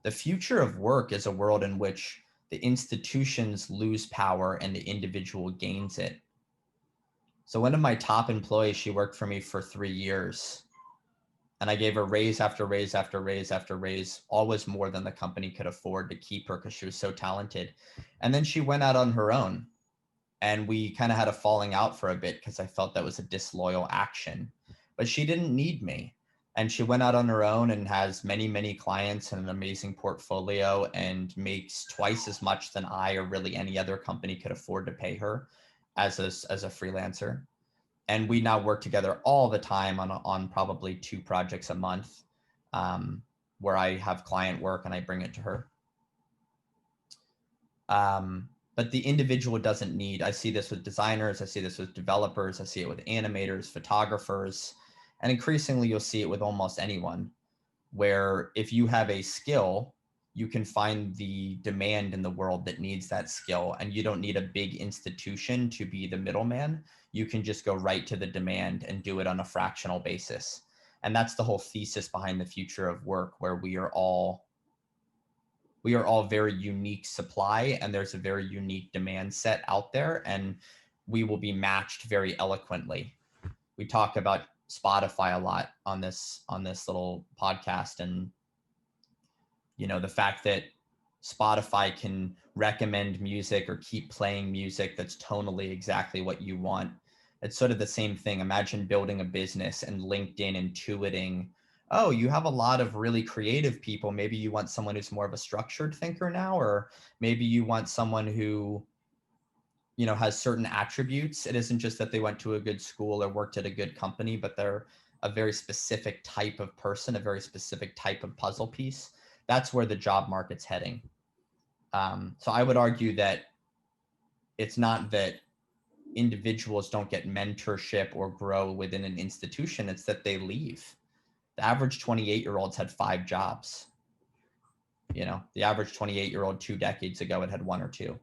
The future of work is a world in which the institutions lose power and the individual gains it. So one of my top employees, she worked for me for 3 years, and I gave her raise after raise after raise after raise, always more than the company could afford to keep her because she was so talented. And then she went out on her own, and we kind of had a falling out for a bit because I felt that was a disloyal action. But she didn't need me. And she went out on her own and has many, many clients and an amazing portfolio and makes twice as much than I or really any other company could afford to pay her as a freelancer. And we now work together all the time on probably 2 projects a month, where I have client work and I bring it to her. But the individual doesn't need, I see this with designers, I see this with developers, I see it with animators, photographers, and increasingly you'll see it with almost anyone, where if you have a skill, you can find the demand in the world that needs that skill, and you don't need a big institution to be the middleman. You can just go right to the demand and do it on a fractional basis. And that's the whole thesis behind the future of work, where we are all very unique supply, and there's a very unique demand set out there, and we will be matched very eloquently. We talk about Spotify a lot on this little podcast, and the fact that Spotify can recommend music or keep playing music that's tonally exactly what you want. It's sort of the same thing. Imagine building a business and LinkedIn intuiting, oh, you have a lot of really creative people. Maybe you want someone who's more of a structured thinker now, or maybe you want someone who, has certain attributes. It isn't just that they went to a good school or worked at a good company, but they're a very specific type of person, a very specific type of puzzle piece. That's where the job market's heading. So I would argue that it's not that individuals don't get mentorship or grow within an institution, it's that they leave. The average 28-year-olds had 5 jobs. The average 28-year-old 2 decades ago, it had 1 or 2.